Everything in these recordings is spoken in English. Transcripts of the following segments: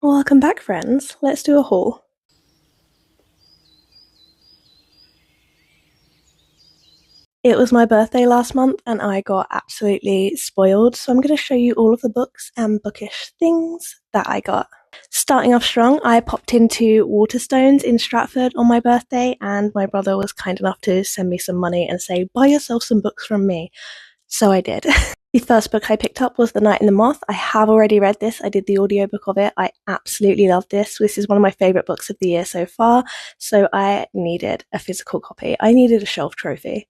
Welcome back, friends. Let's do a haul. It was my birthday last month and I got absolutely spoiled, so I'm going to show you all of the books and bookish things that I got. Starting off strong, I popped into Waterstones in Stratford on my birthday, and my brother was kind enough to send me some money and say, buy yourself some books from me. So I did. The first book I picked up was The Knight and the Moth. I have already read this. I did the audiobook of it. I absolutely love this. This is one of my favourite books of the year so far, so I needed a physical copy. I needed a shelf trophy.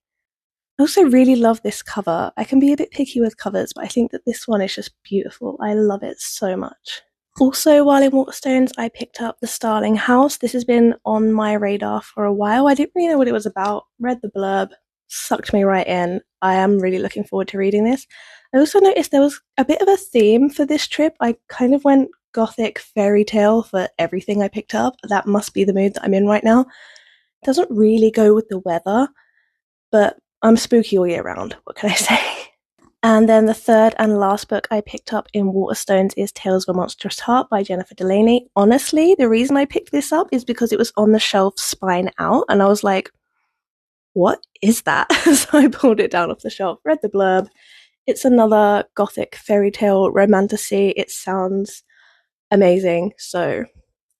I also really love this cover. I can be a bit picky with covers, but I think that this one is just beautiful. I love it so much. Also, while in Waterstones, I picked up The Starling House. This has been on my radar for a while. I didn't really know what it was about. Read the blurb, sucked me right in. I am really looking forward to reading this. I also noticed there was a bit of a theme for this trip. I kind of went gothic fairy tale for everything I picked up. That must be the mood that I'm in right now. It doesn't really go with the weather, but I'm spooky all year round. What can I say? And then the third and last book I picked up in Waterstones is Tales of a Monstrous Heart by Jennifer Delaney. Honestly, the reason I picked this up is because it was on the shelf spine out, and I was like, what is that? So I pulled it down off the shelf, read the blurb. It's another gothic fairy tale romantasy. It sounds amazing, so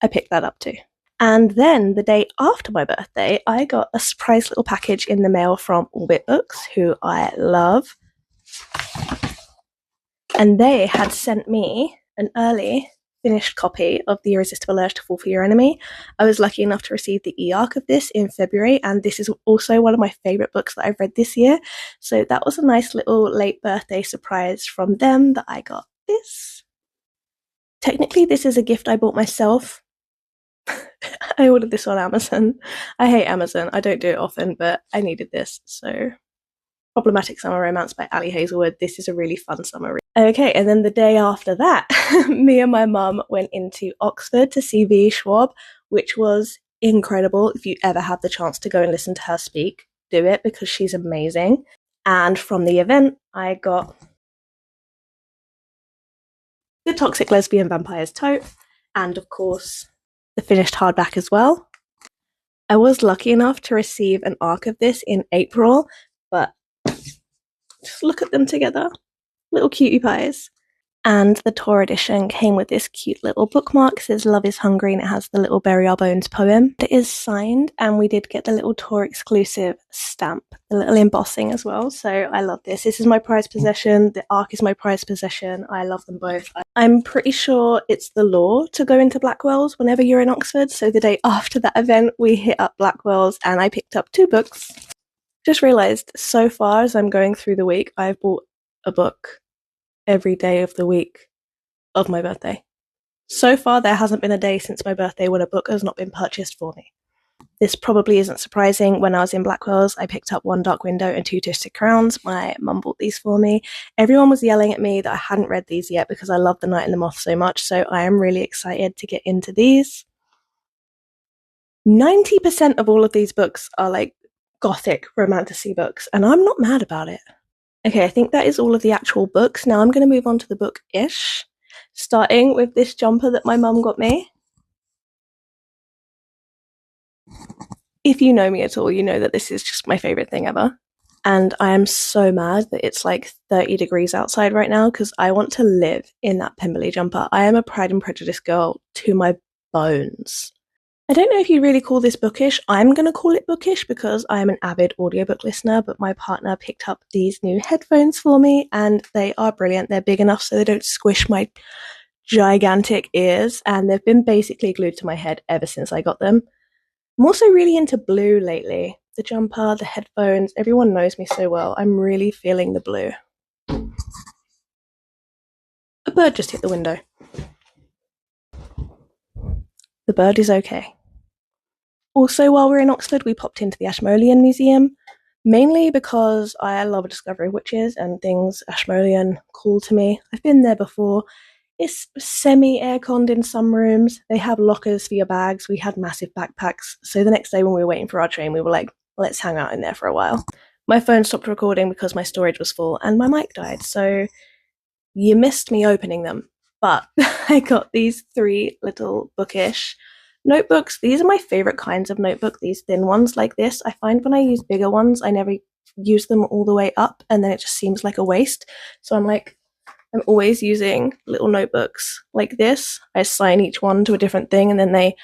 I picked that up too. And then the day after my birthday, I got a surprise little package in the mail from Orbit Books, who I love. And they had sent me an early finished copy of The Irresistible Urge to Fall for Your Enemy. I was lucky enough to receive the e-arc of this in February, and this is also one of my favourite books that I've read this year. So that was a nice little late birthday surprise from them that I got this. Technically, this is a gift I bought myself. I ordered this on Amazon. I hate Amazon. I don't do it often, but I needed this. So, Problematic Summer Romance by Ali Hazelwood. This is a really fun summer read. Okay, and then the day after that, me and my mum went into Oxford to see V. Schwab, which was incredible. If you ever have the chance to go and listen to her speak, do it because she's amazing. And from the event, I got The Toxic Lesbian Vampires tote, and of course, the finished hardback as well. I was lucky enough to receive an arc of this in April, but just look at them together. Little cutie pies. And the tour edition came with this cute little bookmark. It says Love is Hungry, and it has the little Bury Our Bones poem. It is signed, and we did get the little tour exclusive stamp, the little embossing as well. So I love this. This is my prized possession. The arc is my prized possession. I love them both. I'm pretty sure it's the law to go into Blackwells whenever you're in Oxford. So the day after that event, we hit up Blackwells, and I picked up 2 books. Just realised, so far as I'm going through the week, I've bought a book every day of the week of my birthday. So far, there hasn't been a day since my birthday when a book has not been purchased for me. This probably isn't surprising. When I was in Blackwells, I picked up One Dark Window and Two Twisted Crowns. My mum bought these for me. Everyone was yelling at me that I hadn't read these yet because I love The Knight and the Moth so much, so I am really excited to get into these. 90% of all of these books are like gothic romantasy books, and I'm not mad about it. Okay, I think that is all of the actual books. Now I'm going to move on to the book-ish, starting with this jumper that my mum got me. If you know me at all, you know that this is just my favourite thing ever. And I am so mad that it's like 30 degrees outside right now because I want to live in that Pemberley jumper. I am a Pride and Prejudice girl to my bones. I don't know if you'd really call this bookish. I'm going to call it bookish because I'm an avid audiobook listener, but my partner picked up these new headphones for me, and they are brilliant. They're big enough so they don't squish my gigantic ears, and they've been basically glued to my head ever since I got them. I'm also really into blue lately. The jumper, the headphones, everyone knows me so well. I'm really feeling the blue. A bird just hit the window. The bird is okay. Also, while we're in Oxford, we popped into the Ashmolean Museum, mainly because I love a discovery of witches and things Ashmolean call to me. I've been there before. It's semi-air-conned in some rooms. They have lockers for your bags. We had massive backpacks. So the next day when we were waiting for our train, we were like, let's hang out in there for a while. My phone stopped recording because my storage was full and my mic died. So you missed me opening them. but I got these 3 little bookish notebooks. These are my favorite kinds of notebook, these thin ones like this. I find when I use bigger ones, I never use them all the way up, and then it just seems like a waste. So I'm always using little notebooks like this. I assign each one to a different thing, and then they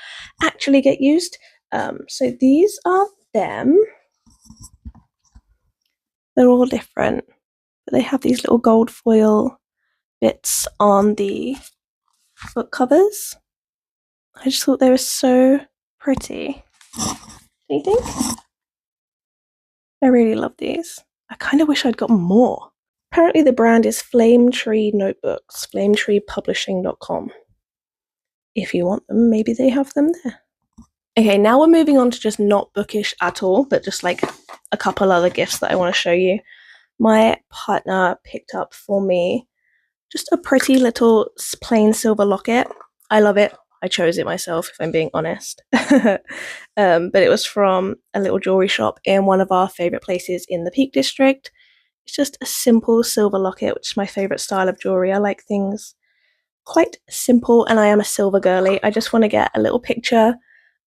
actually get used. So these are them. They're all different, but they have these little gold foil bits on the book covers. I just thought they were so pretty. Do you think? I really love these. I kind of wish I'd gotten more. Apparently the brand is Flame Tree Notebooks, flametreepublishing.com. If you want them, maybe they have them there. Okay, now we're moving on to just not bookish at all, but just like a couple other gifts that I want to show you. My partner picked up for me just a pretty little plain silver locket. I love it. I chose it myself, if I'm being honest. But it was from a little jewelry shop in one of our favourite places in the Peak District. It's just a simple silver locket, which is my favourite style of jewelry. I like things quite simple, and I am a silver girly. I just want to get a little picture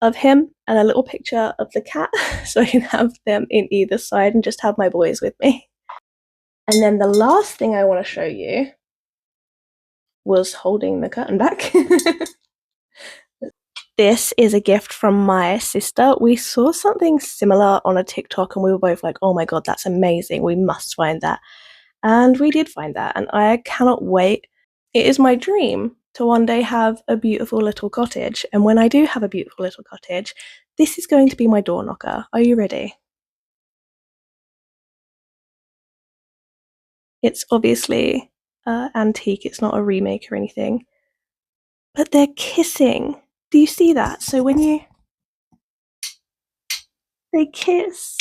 of him and a little picture of the cat so I can have them in either side and just have my boys with me. And then the last thing I want to show you was holding the curtain back. This is a gift from my sister. We saw something similar on a TikTok and we were both like, oh my god, that's amazing. We must find that. And we did find that, and I cannot wait. It is my dream to one day have a beautiful little cottage. And when I do have a beautiful little cottage, this is going to be my door knocker. Are you ready? It's obviously antique. It's not a remake or anything. But they're kissing. Do you see that? So when they kiss,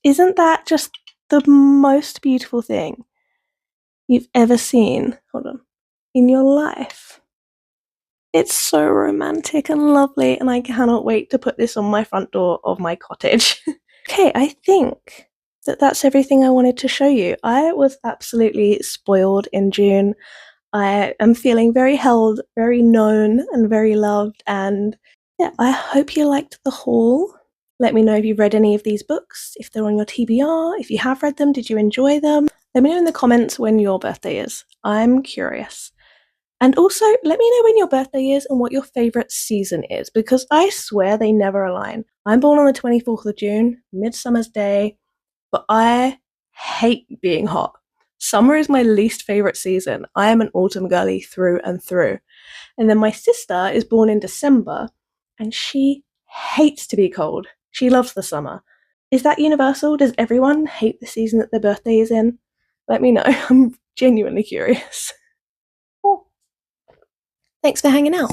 isn't that just the most beautiful thing you've ever seen? Hold on. In your life. It's so romantic and lovely, and I cannot wait to put this on my front door of my cottage. Okay, I think that's everything I wanted to show you. I was absolutely spoiled in June. I am feeling very held, very known, and very loved, and yeah, I hope you liked the haul. Let me know if you've read any of these books, if they're on your TBR, if you have read them, did you enjoy them? Let me know in the comments when your birthday is. I'm curious. And also, let me know when your birthday is and what your favourite season is, because I swear they never align. I'm born on the 24th of June, Midsummer's Day, but I hate being hot. Summer is my least favourite season. I am an autumn girly through and through. And then my sister is born in December, and she hates to be cold. She loves the summer. Is that universal? Does everyone hate the season that their birthday is in? Let me know. I'm genuinely curious. Thanks for hanging out.